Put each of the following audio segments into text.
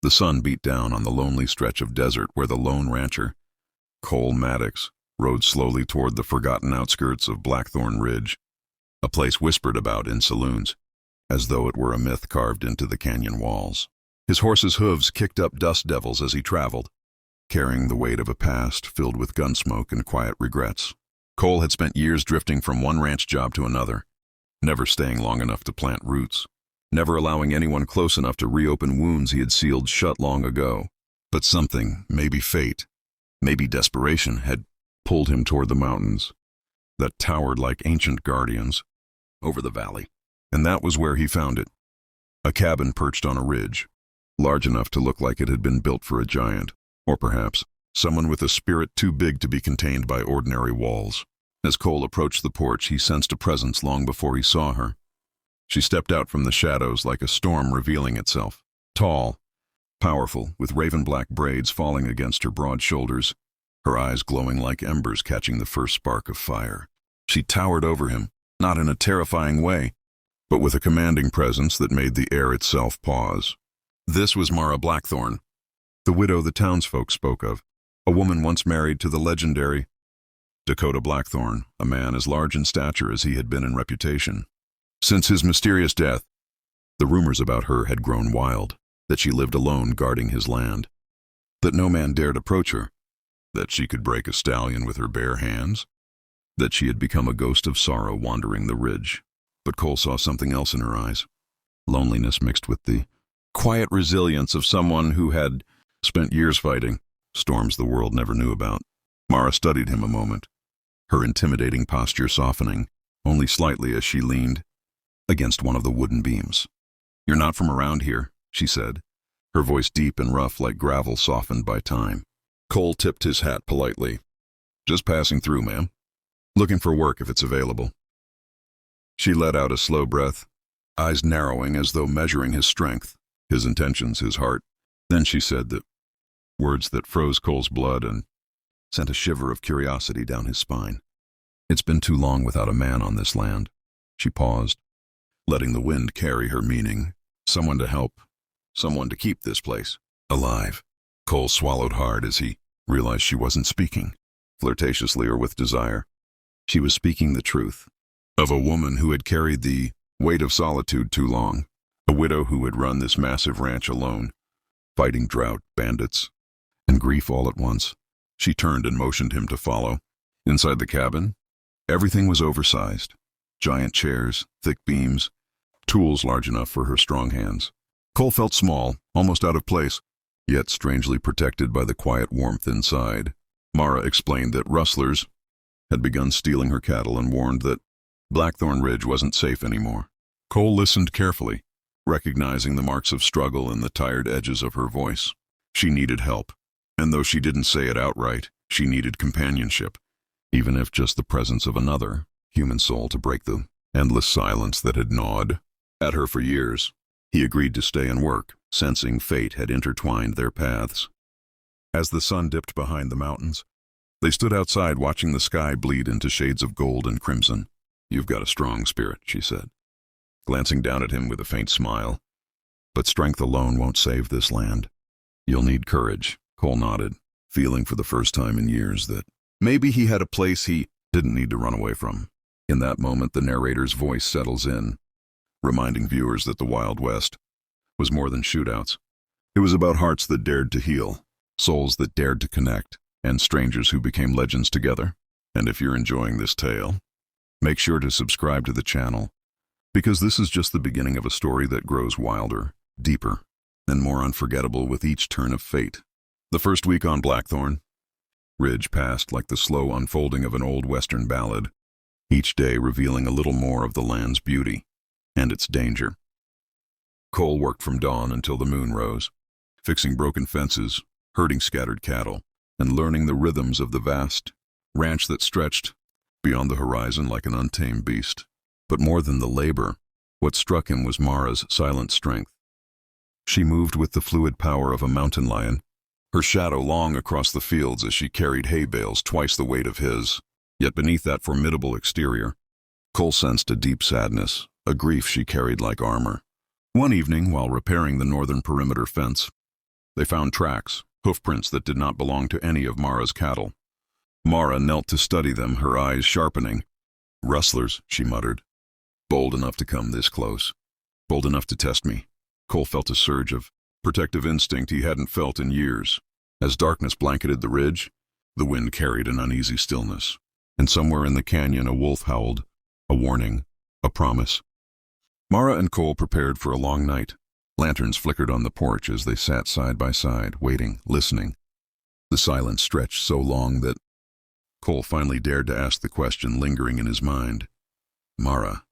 The sun beat down on the lonely stretch of desert where the lone rancher, Cole Maddox, rode slowly toward the forgotten outskirts of Blackthorn Ridge, a place whispered about in saloons, as though it were a myth carved into the canyon walls. His horse's hooves kicked up dust devils as he traveled, carrying the weight of a past filled with gunsmoke and quiet regrets. Cole had spent years drifting from one ranch job to another, never staying long enough to plant roots, never allowing anyone close enough to reopen wounds he had sealed shut long ago. But something, maybe fate, maybe desperation, had pulled him toward the mountains that towered like ancient guardians over the valley. And that was where he found it. A cabin perched on a ridge, large enough to look like it had been built for a giant, or perhaps someone with a spirit too big to be contained by ordinary walls. As Cole approached the porch, he sensed a presence long before he saw her. She stepped out from the shadows like a storm revealing itself. Tall, powerful, with raven-black braids falling against her broad shoulders, her eyes glowing like embers catching the first spark of fire. She towered over him, not in a terrifying way, but with a commanding presence that made the air itself pause. This was Mara Blackthorn, the widow the townsfolk spoke of, a woman once married to the legendary Dakota Blackthorn, a man as large in stature as he had been in reputation. Since his mysterious death, the rumors about her had grown wild, that she lived alone guarding his land, that no man dared approach her, that she could break a stallion with her bare hands, that she had become a ghost of sorrow wandering the ridge. But Cole saw something else in her eyes, loneliness mixed with the quiet resilience of someone who had spent years fighting storms the world never knew about. Mara studied him a moment, her intimidating posture softening only slightly as she leaned against one of the wooden beams. "You're not from around here," she said, her voice deep and rough like gravel softened by time. Cole tipped his hat politely. "Just passing through, ma'am. Looking for work if it's available." She let out a slow breath, eyes narrowing as though measuring his strength, his intentions, his heart. Then she said the words that froze Cole's blood and sent a shiver of curiosity down his spine. "It's been too long without a man on this land." She paused, letting the wind carry her meaning. Someone to help, someone to keep this place alive. Cole swallowed hard as he realized she wasn't speaking flirtatiously or with desire. She was speaking the truth of a woman who had carried the weight of solitude too long, a widow who had run this massive ranch alone, fighting drought, bandits, and grief all at once. She turned and motioned him to follow. Inside the cabin, everything was oversized. Giant chairs, thick beams, tools large enough for her strong hands. Cole felt small, almost out of place, yet strangely protected by the quiet warmth inside. Mara explained that rustlers had begun stealing her cattle and warned that Blackthorn Ridge wasn't safe anymore. Cole listened carefully, recognizing the marks of struggle in the tired edges of her voice. She needed help, and though she didn't say it outright, she needed companionship, even if just the presence of another human soul to break the endless silence that had gnawed at her for years. He agreed to stay and work, sensing fate had intertwined their paths. As the sun dipped behind the mountains, they stood outside watching the sky bleed into shades of gold and crimson. "You've got a strong spirit," she said, glancing down at him with a faint smile. "But strength alone won't save this land. You'll need courage." Cole nodded, feeling for the first time in years that maybe he had a place he didn't need to run away from. In that moment, the narrator's voice settles in, reminding viewers that the Wild West was more than shootouts. It was about hearts that dared to heal, souls that dared to connect, and strangers who became legends together. And if you're enjoying this tale, make sure to subscribe to the channel, because this is just the beginning of a story that grows wilder, deeper, and more unforgettable with each turn of fate. The first week on Blackthorn Ridge passed like the slow unfolding of an old Western ballad, each day revealing a little more of the land's beauty and its danger. Cole worked from dawn until the moon rose, fixing broken fences, herding scattered cattle, and learning the rhythms of the vast ranch that stretched beyond the horizon like an untamed beast. But more than the labor, what struck him was Mara's silent strength. She moved with the fluid power of a mountain lion, her shadow long across the fields as she carried hay bales twice the weight of his. Yet beneath that formidable exterior, Cole sensed a deep sadness, a grief she carried like armor. One evening, while repairing the northern perimeter fence, They found tracks, hoofprints that did not belong to any of Mara's cattle. Mara knelt to study them, her eyes sharpening. "Rustlers," she muttered. "Bold enough to come this close. Bold enough to test me." Cole felt a surge of protective instinct he hadn't felt in years. As darkness blanketed the ridge, the wind carried an uneasy stillness, and somewhere in the canyon a wolf howled, a warning, a promise. Mara and Cole prepared for a long night. Lanterns flickered on the porch as they sat side by side, waiting, listening. The silence stretched so long that Cole finally dared to ask the question lingering in his mind. "Mara,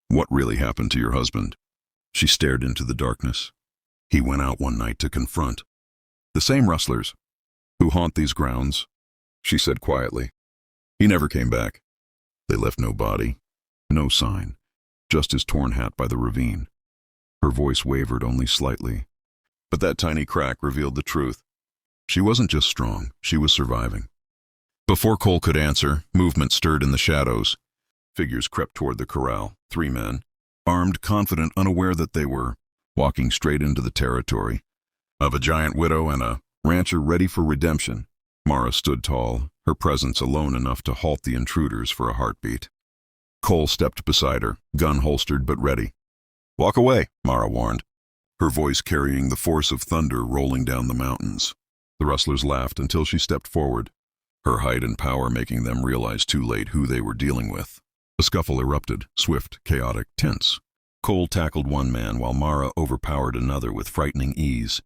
what really happened to your husband?" She stared into the darkness. "He went out one night to confront the same rustlers who haunt these grounds," she said quietly. "He never came back. They left no body, no sign, just his torn hat by the ravine." Her voice wavered only slightly, but that tiny crack revealed the truth. She wasn't just strong, she was surviving. Before Cole could answer, movement stirred in the shadows. Figures crept toward the corral, 3 men, armed, confident, unaware that they were walking straight into the territory of a giant widow and a rancher ready for redemption. Mara stood tall, her presence alone enough to halt the intruders for a heartbeat. Cole stepped beside her, gun holstered but ready. "Walk away," Mara warned, her voice carrying the force of thunder rolling down the mountains. The rustlers laughed until she stepped forward, her height and power making them realize too late who they were dealing with. A scuffle erupted, swift, chaotic, tense. Cole tackled one man while Mara overpowered another with frightening ease,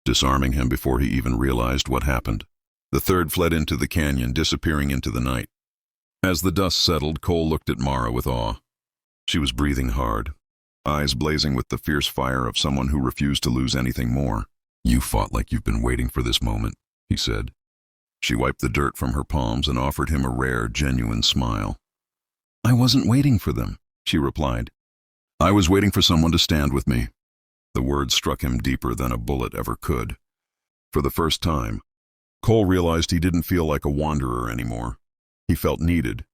disarming him before he even realized what happened. The third fled into the canyon, disappearing into the night. As the dust settled, Cole looked at Mara with awe. She was breathing hard, eyes blazing with the fierce fire of someone who refused to lose anything more. "You fought like you've been waiting for this moment," he said. She wiped the dirt from her palms and offered him a rare, genuine smile. "I wasn't waiting for them," she replied. "I was waiting for someone to stand with me." The words struck him deeper than a bullet ever could. For the first time, Cole realized he didn't feel like a wanderer anymore. He felt needed,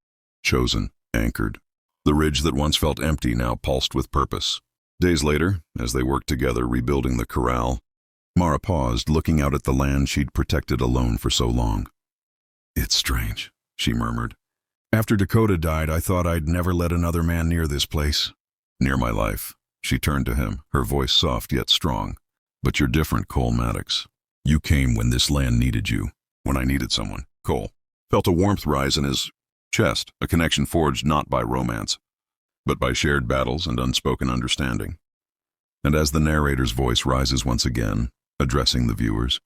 chosen, anchored. The ridge that once felt empty now pulsed with purpose. Days later, as they worked together rebuilding the corral, Mara paused, looking out at the land she'd protected alone for so long. "It's strange," she murmured. "After Dakota died, I thought I'd never let another man near this place. Near my life." She turned to him, her voice soft yet strong. "But you're different, Cole Maddox. You came when this land needed you, when I needed someone." Cole felt a warmth rise in his chest, a connection forged not by romance, but by shared battles and unspoken understanding. And as the narrator's voice rises once again, addressing the viewers,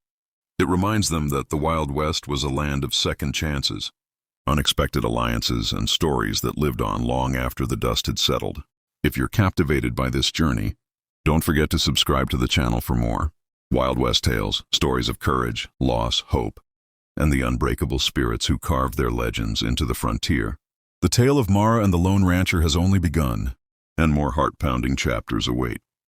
it reminds them that the Wild West was a land of second chances, unexpected alliances, and stories that lived on long after the dust had settled. If you're captivated by this journey, don't forget to subscribe to the channel for more Wild West tales, stories of courage, loss, hope, and the unbreakable spirits who carved their legends into the frontier. The tale of Mara and the Lone Rancher has only begun, and more heart-pounding chapters await.